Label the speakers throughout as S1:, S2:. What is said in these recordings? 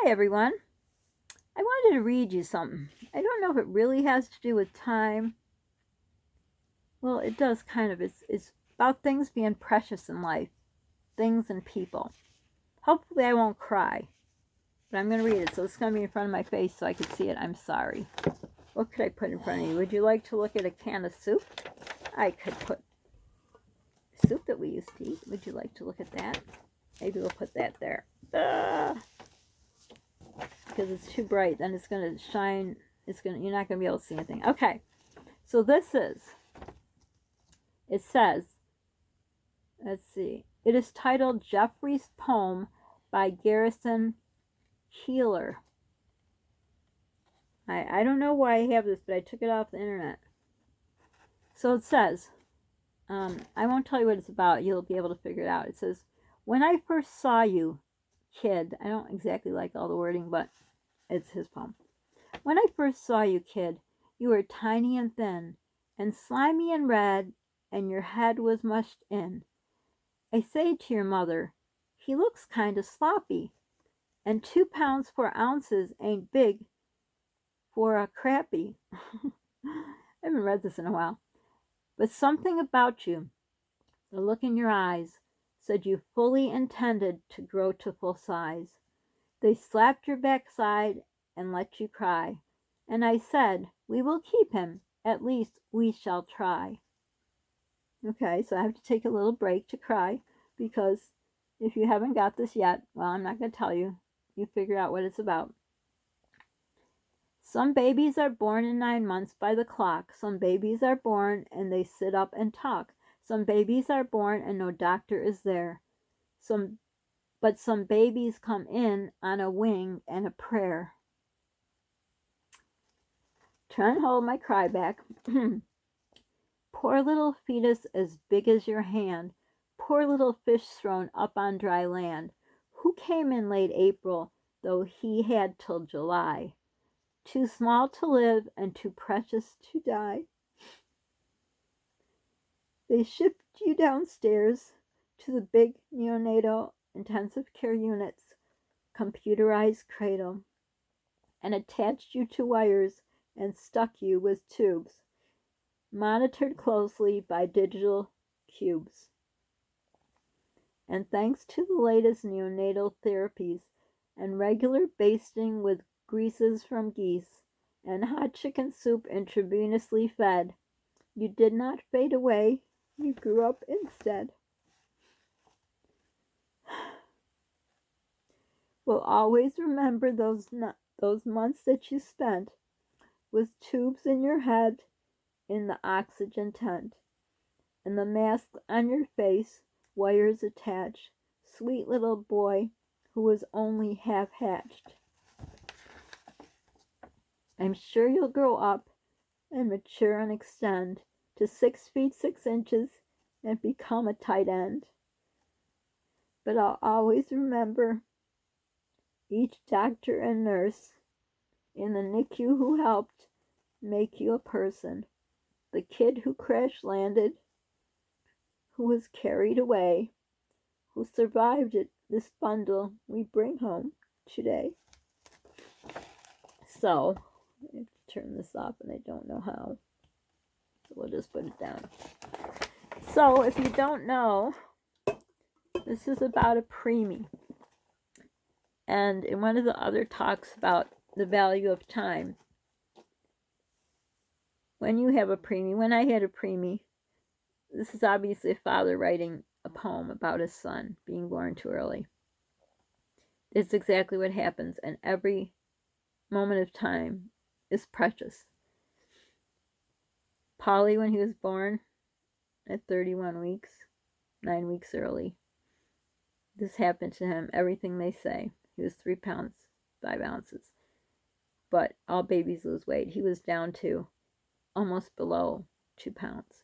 S1: Hi everyone. I wanted to read you something. I don't know if it really has to do with time. Well, it does kind of. It's about things being precious in life, things and people. Hopefully I won't cry, but I'm going to read it. So it's going to be in front of my face so I can see it. I'm sorry. What could I put in front of you? Would you like to look at a can of soup? I could put soup that we used to eat. Would you like to look at that? Maybe we'll put that there. Because it's too bright, then it's going to shine. You're not going to be able to see anything. Okay. So it says, let's see, it is titled Jeffrey's Poem by Garrison Keillor. I don't know why I have this, but I took it off the internet. So it says, I won't tell you what it's about. You'll be able to figure it out. It says, when I first saw you, kid, I don't exactly like all the wording, but it's his poem. When I first saw you, kid, you were tiny and thin, and slimy and red, and your head was mushed in. I say to your mother, he looks kind of sloppy, and 2 pounds 4 ounces ain't big for a crappy. I haven't read this in a while. But something about you, the look in your eyes, said you fully intended to grow to full size. They slapped your backside and let you cry. And I said, we will keep him. At least we shall try. Okay, so I have to take a little break to cry because if you haven't got this yet, well, I'm not going to tell you. You figure out what it's about. Some babies are born in 9 months by the clock. Some babies are born and they sit up and talk. Some babies are born and no doctor is there. But some babies come in on a wing and a prayer. Try and hold my cry back. Poor little fetus as big as your hand. Poor little fish thrown up on dry land. Who came in late April, though he had till July? Too small to live and too precious to die. They shipped you downstairs to the big neonatal intensive care unit's computerized cradle and attached you to wires and stuck you with tubes, monitored closely by digital cubes. And thanks to the latest neonatal therapies and regular basting with greases from geese and hot chicken soup intravenously fed, you did not fade away, you grew up instead. We'll always remember those months that you spent with tubes in your head in the oxygen tent, and the mask on your face, wires attached, sweet little boy who was only half hatched. I'm sure you'll grow up and mature and extend to 6 feet 6 inches and become a tight end. But I'll always remember each doctor and nurse in the NICU who helped make you a person. The kid who crash landed, who was carried away, who survived it, this bundle we bring home today. So, I have to turn this off and I don't know how. So we'll just put it down. So, if you don't know, this is about a preemie. And in one of the other talks about the value of time, when you have a preemie, when I had a preemie, this is obviously a father writing a poem about his son being born too early. It's exactly what happens, and every moment of time is precious. Polly, when he was born at 31 weeks, 9 weeks early, this happened to him. Everything they say. He was 3 pounds 5 ounces. But all babies lose weight. He was down to almost below 2 pounds.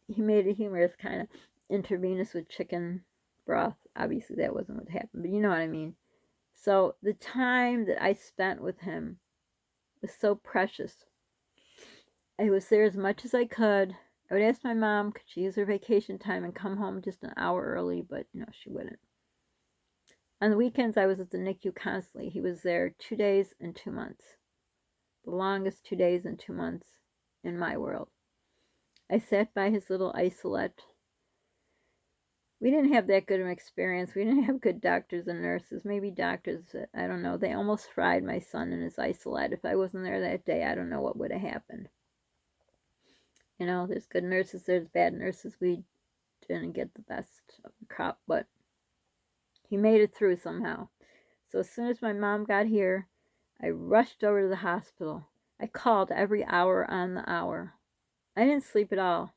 S1: He made a humorous kind of intravenous with chicken broth. Obviously that wasn't what happened, but you know what I mean. So the time that I spent with him was so precious. I was there as much as I could. I would ask my mom, could she use her vacation time and come home just an hour early, but no, she wouldn't. On the weekends, I was at the NICU constantly. He was there 2 days and 2 months. The longest 2 days and 2 months in my world. I sat by his little isolette. We didn't have that good of an experience. We didn't have good doctors and nurses. Maybe doctors, I don't know. They almost fried my son in his isolette. If I wasn't there that day, I don't know what would have happened. You know, there's good nurses, there's bad nurses. We didn't get the best of the crop, but he made it through somehow. So as soon as my mom got here, I rushed over to the hospital. I called every hour on the hour. I didn't sleep at all.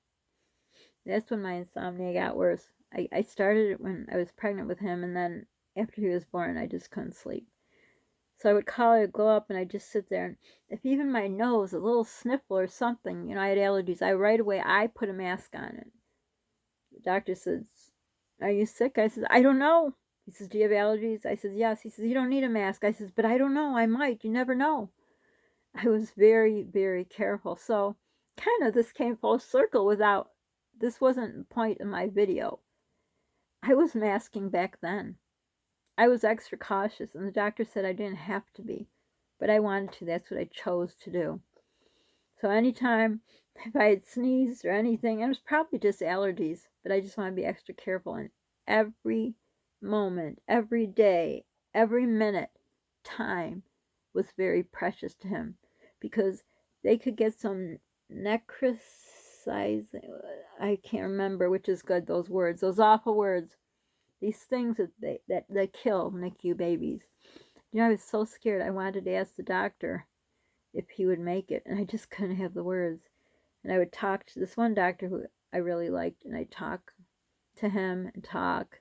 S1: That's when my insomnia got worse. I started it when I was pregnant with him, and then after he was born, I just couldn't sleep. So I would call, I would go up, and I'd just sit there. And if even my nose, a little sniffle or something, you know, I had allergies, right away, I put a mask on it. The doctor says, "Are you sick?" I said, "I don't know." He says, "Do you have allergies?" I said, "Yes." He says, "You don't need a mask." I says, "But I don't know. I might. You never know." I was very, very careful. So kind of this came full circle without, this wasn't the point of my video. I was masking back then. I was extra cautious, and the doctor said I didn't have to be, but I wanted to. That's what I chose to do. So anytime if I had sneezed or anything, it was probably just allergies, but I just want to be extra careful. And every moment, every day, every minute, time was very precious to him, because they could get some necrosis, I can't remember which is good, those words, those awful words, these things that kill NICU babies. You know, I was so scared. I wanted to ask the doctor if he would make it, and I just couldn't have the words. And I would talk to this one doctor who I really liked, and I'd talk to him and talk,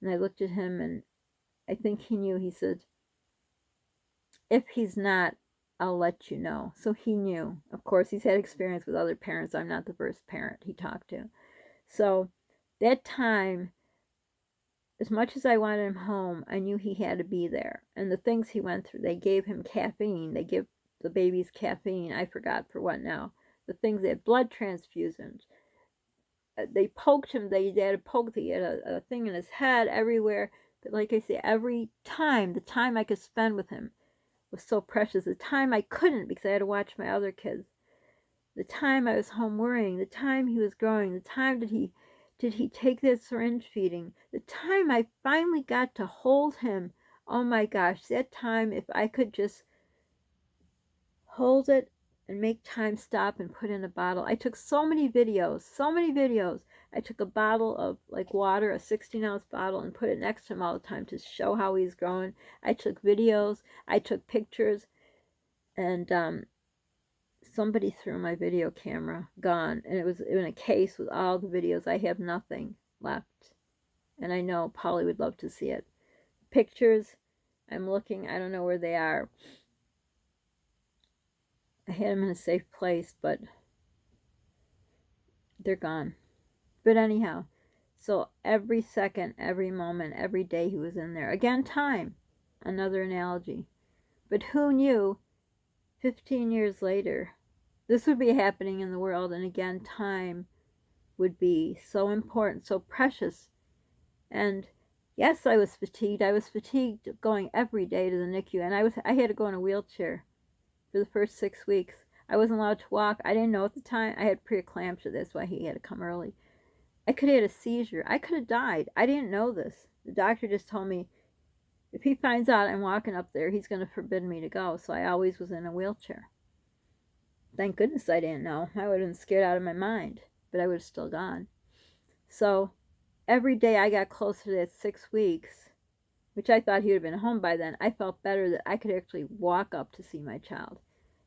S1: and I looked at him, and I think he knew. He said, "If he's not, I'll let you know." So he knew. Of course, he's had experience with other parents. I'm not the first parent he talked to. So that time, as much as I wanted him home, I knew he had to be there. And the things he went through, they gave him caffeine. They give the babies caffeine. I forgot for what now. The things, they had blood transfusions. They poked him. They had a poke. He had a thing in his head everywhere. But like I say, every time, the time I could spend with him was so precious. The time I couldn't because I had to watch my other kids. The time I was home worrying. The time he was growing. The time did he take that syringe feeding? The time I finally got to hold him. Oh my gosh, that time, if I could just hold it and make time stop and put in a bottle. I took so many videos, so many videos. I took a bottle of like water, a 16-ounce bottle, and put it next to him all the time to show how he's growing. I took videos, I took pictures, and somebody threw my video camera, gone, and it was in a case with all the videos. I have nothing left, and I know Polly would love to see it. Pictures, I'm looking, I don't know where they are. I had them in a safe place, but they're gone. But anyhow, so every second, every moment, every day he was in there. Again, time, another analogy. But who knew 15 years later this would be happening in the world, and again, time would be so important, so precious. And yes, I was fatigued. I was fatigued going every day to the NICU, and I had to go in a wheelchair for the first 6 weeks. I wasn't allowed to walk. I didn't know at the time. I had preeclampsia. That's why he had to come early. I could have had a seizure. I could have died. I didn't know this. The doctor just told me, if he finds out I'm walking up there, he's going to forbid me to go. So I always was in a wheelchair. Thank goodness I didn't know. I would have been scared out of my mind, but I would have still gone. So every day I got closer to that 6 weeks, which I thought he would have been home by then, I felt better that I could actually walk up to see my child.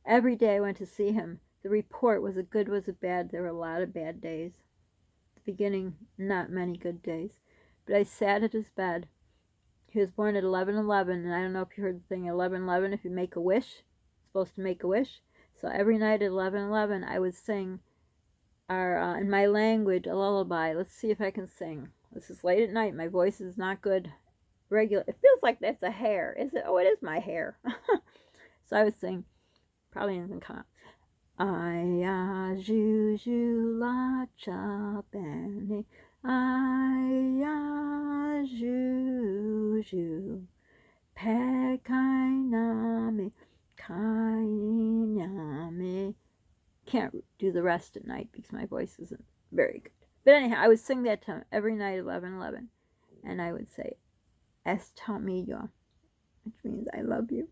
S1: Every day I went to see him. The report was a good, was a bad. There were a lot of bad days. At the beginning, not many good days. But I sat at his bed. He was born at 11:11, and I don't know if you heard the thing, 11:11, if you make a wish, supposed to make a wish. So every night at 11:11, I would sing our, in my language, a lullaby. Let's see if I can sing. This is late at night. My voice is not good. Regular. It feels like that's a hair. Is it? Oh, it is my hair. So I would sing. Probably doesn't come out. Aya juju la cha bene. Juju, Pekainame, Kainame. Can't do the rest at night because my voice isn't very good. But anyhow, I would sing that to him every night at 11:11, and I would say, "Esto mío," which means I love you.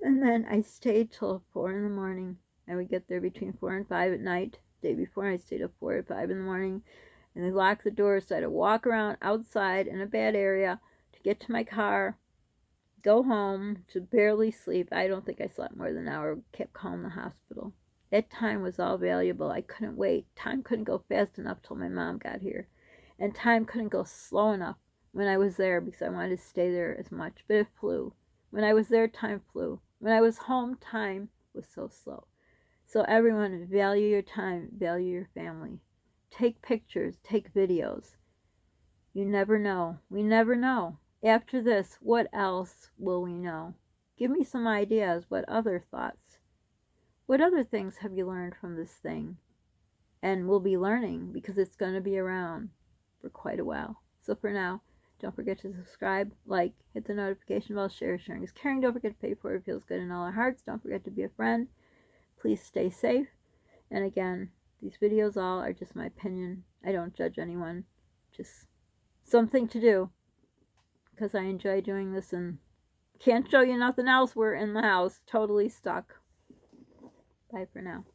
S1: And then I stayed till 4 in the morning. I would get there between 4 and 5 at night. The day before, I stayed up 4 or 5 in the morning. And they locked the doors, so I had to walk around outside in a bad area to get to my car, go home, to barely sleep. I don't think I slept more than an hour. Kept calling the hospital. That time was all valuable. I couldn't wait. Time couldn't go fast enough till my mom got here. And time couldn't go slow enough when I was there because I wanted to stay there as much. But it flew. When I was there, time flew. When I was home, time was so slow. So everyone, value your time, value your family. Take pictures, take videos. You never know. We never know. After this, what else will we know? Give me some ideas. What other thoughts? What other things have you learned from this thing? And will be learning because it's going to be around for quite a while. So for now, don't forget to subscribe, like, hit the notification bell, share. Sharing is caring. Don't forget to pay for it. It feels good in all our hearts. Don't forget to be a friend. Please stay safe. And again, these videos all are just my opinion. I don't judge anyone. Just something to do because I enjoy doing this and can't show you nothing else. We're in the house, totally stuck. Bye for now.